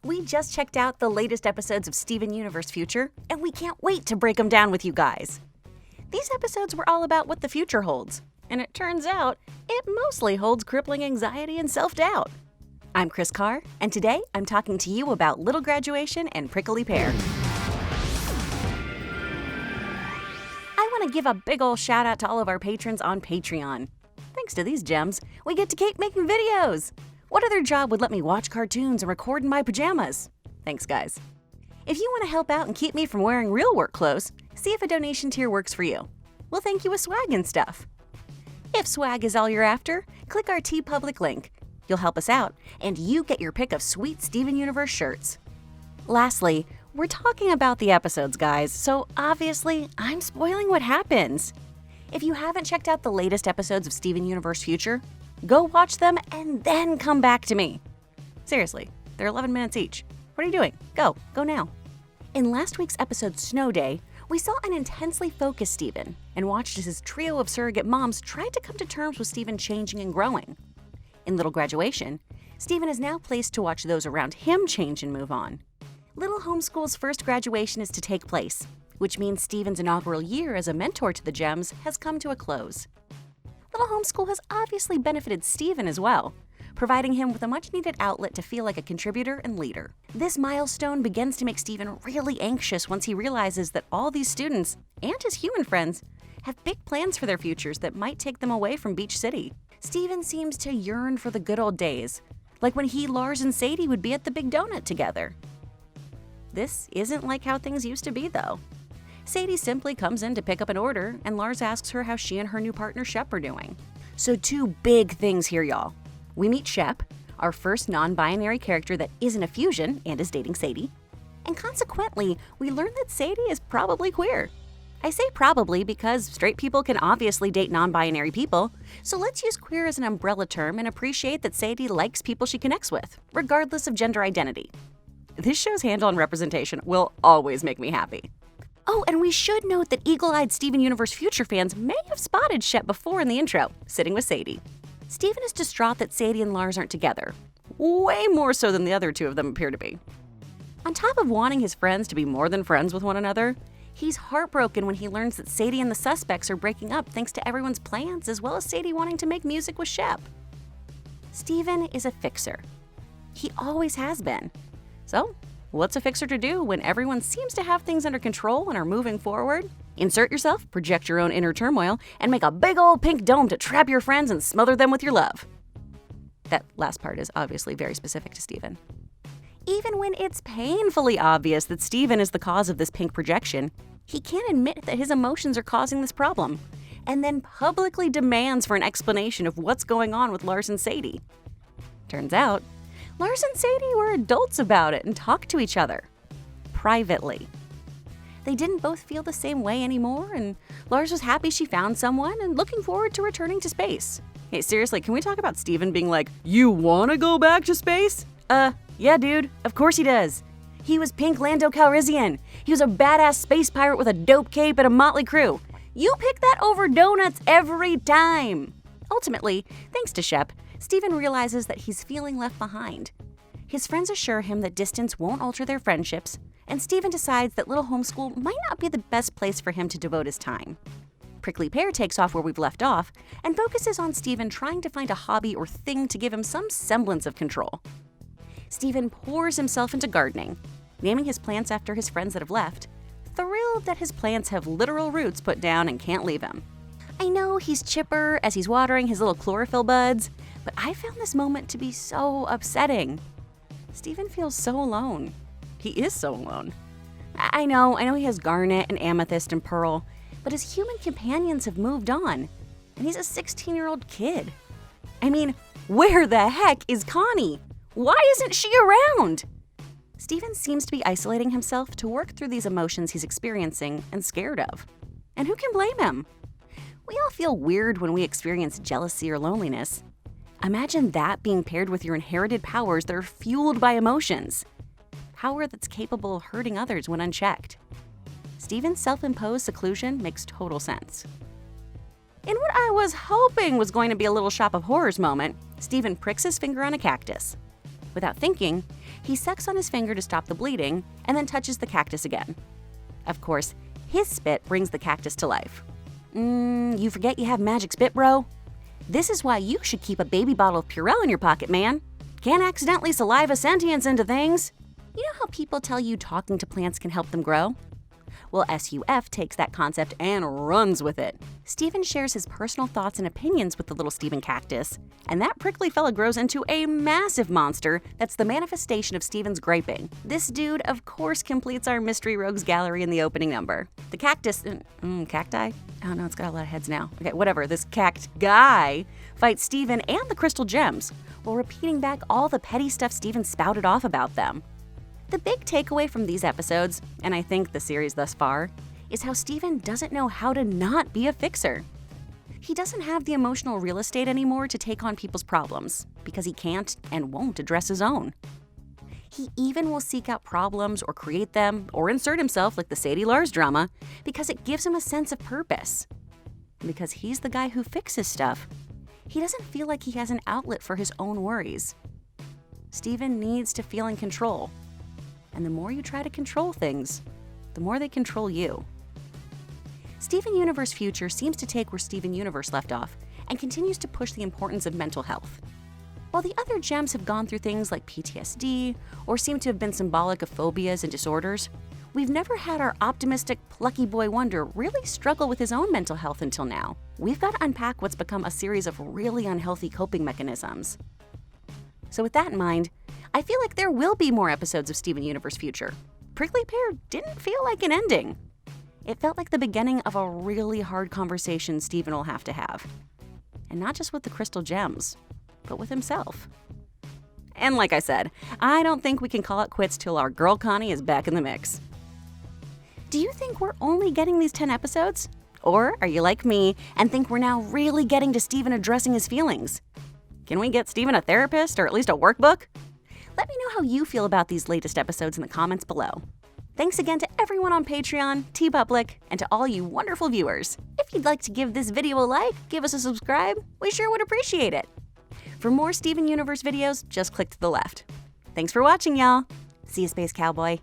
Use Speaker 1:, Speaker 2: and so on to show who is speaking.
Speaker 1: We just checked out the latest episodes of Steven Universe Future, and we can't wait to break them down with you guys. These episodes were all about what the future holds, and it turns out it mostly holds crippling anxiety and self-doubt. I'm Kris Carr, and today I'm talking to you about Little Graduation and Prickly Pear. I want to give a big ol' shout out to all of our patrons on Patreon. Thanks to these gems, we get to keep making videos. What other job would let me watch cartoons and record in my pajamas? Thanks, guys. If you want to help out and keep me from wearing real work clothes, see if a donation tier works for you. We'll thank you with swag and stuff. If swag is all you're after, click our TeePublic link. You'll help us out, and you get your pick of sweet Steven Universe shirts. Lastly, we're talking about the episodes, guys, so obviously I'm spoiling what happens. If you haven't checked out the latest episodes of Steven Universe Future, go watch them and then come back to me. Seriously, they're 11 minutes each. What are you doing? Go now. In last week's episode, Snow Day, we saw an intensely focused Steven and watched as his trio of surrogate moms tried to come to terms with Steven changing and growing. In Little Graduation, Steven is now placed to watch those around him change and move on. Little Homeschool's first graduation is to take place, which means Steven's inaugural year as a mentor to the Gems has come to a close. Little Homeschool has obviously benefited Steven as well, providing him with a much-needed outlet to feel like a contributor and leader. This milestone begins to make Steven really anxious once he realizes that all these students, and his human friends, have big plans for their futures that might take them away from Beach City. Steven seems to yearn for the good old days, like when he, Lars, and Sadie would be at the Big Donut together. This isn't like how things used to be, though. Sadie simply comes in to pick up an order, and Lars asks her how she and her new partner Shep are doing. So two big things here, y'all. We meet Shep, our first non-binary character that isn't a fusion and is dating Sadie. And consequently, we learn that Sadie is probably queer. I say probably because straight people can obviously date non-binary people, so let's use queer as an umbrella term and appreciate that Sadie likes people she connects with, regardless of gender identity. This show's handle on representation will always make me happy. Oh, and we should note that eagle-eyed Steven Universe Future fans may have spotted Shep before in the intro, sitting with Sadie. Steven is distraught that Sadie and Lars aren't together, way more so than the other two of them appear to be. On top of wanting his friends to be more than friends with one another, he's heartbroken when he learns that Sadie and the suspects are breaking up thanks to everyone's plans, as well as Sadie wanting to make music with Shep. Steven is a fixer. He always has been. So, what's a fixer to do when everyone seems to have things under control and are moving forward? Insert yourself, project your own inner turmoil, and make a big old pink dome to trap your friends and smother them with your love. That last part is obviously very specific to Steven. Even when it's painfully obvious that Steven is the cause of this pink projection, he can't admit that his emotions are causing this problem, and then publicly demands for an explanation of what's going on with Lars and Sadie. Turns out, Lars and Sadie were adults about it and talked to each other. Privately. They didn't both feel the same way anymore, and Lars was happy she found someone and looking forward to returning to space. Hey, seriously, can we talk about Steven being like, "You wanna go back to space?" Yeah, dude, of course he does. He was Pink Lando Calrissian. He was a badass space pirate with a dope cape and a motley crew. You pick that over donuts every time. Ultimately, thanks to Shep, Steven realizes that he's feeling left behind. His friends assure him that distance won't alter their friendships, and Steven decides that Little Homeschool might not be the best place for him to devote his time. Prickly Pear takes off where we've left off and focuses on Steven trying to find a hobby or thing to give him some semblance of control. Steven pours himself into gardening, naming his plants after his friends that have left, thrilled that his plants have literal roots put down and can't leave him. I know he's chipper as he's watering his little chlorophyll buds, but I found this moment to be so upsetting. Steven feels so alone. He is so alone. I know he has garnet and amethyst and pearl, but his human companions have moved on, and he's a 16-year-old kid. I mean, where the heck is Connie? Why isn't she around? Steven seems to be isolating himself to work through these emotions he's experiencing and scared of. And who can blame him? We all feel weird when we experience jealousy or loneliness. Imagine that being paired with your inherited powers that are fueled by emotions. Power that's capable of hurting others when unchecked. Steven's self-imposed seclusion makes total sense. In what I was hoping was going to be a little Shop of Horrors moment, Steven pricks his finger on a cactus. Without thinking, He sucks on his finger to stop the bleeding and then touches the cactus again. Of course, his spit brings the cactus to life. You forget you have magic spit, bro? This is why you should keep a baby bottle of Purell in your pocket, man. Can't accidentally saliva sentience into things. You know how people tell you talking to plants can help them grow? Well, SUF takes that concept and runs with it. Steven shares his personal thoughts and opinions with the little Steven cactus, and that prickly fella grows into a massive monster that's the manifestation of Steven's griping. This dude, of course, completes our Mystery Rogues gallery in the opening number. The cactus, cacti? Oh no, it's got a lot of heads now. Okay, whatever, this guy fights Steven and the crystal gems, while repeating back all the petty stuff Steven spouted off about them. The big takeaway from these episodes, and I think the series thus far, is how Steven doesn't know how to not be a fixer. He doesn't have the emotional real estate anymore to take on people's problems, because he can't and won't address his own. He even will seek out problems or create them or insert himself like the Sadie Lars drama because it gives him a sense of purpose. And because he's the guy who fixes stuff, he doesn't feel like he has an outlet for his own worries. Steven needs to feel in control. And the more you try to control things, the more they control you. Steven Universe Future seems to take where Steven Universe left off and continues to push the importance of mental health. While the other gems have gone through things like PTSD or seem to have been symbolic of phobias and disorders, we've never had our optimistic, plucky boy wonder really struggle with his own mental health until now. We've got to unpack what's become a series of really unhealthy coping mechanisms. So with that in mind, I feel like there will be more episodes of Steven Universe Future. Prickly Pear didn't feel like an ending. It felt like the beginning of a really hard conversation Steven will have to have. And not just with the crystal gems, but with himself. And like I said, I don't think we can call it quits till our girl Connie is back in the mix. Do you think we're only getting these 10 episodes? Or are you like me and think we're now really getting to Steven addressing his feelings? Can we get Steven a therapist or at least a workbook? Let me know how you feel about these latest episodes in the comments below. Thanks again to everyone on Patreon, TeePublic, and to all you wonderful viewers. If you'd like to give this video a like, give us a subscribe, we sure would appreciate it. For more Steven Universe videos, just click to the left. Thanks for watching, y'all. See you, Space Cowboy.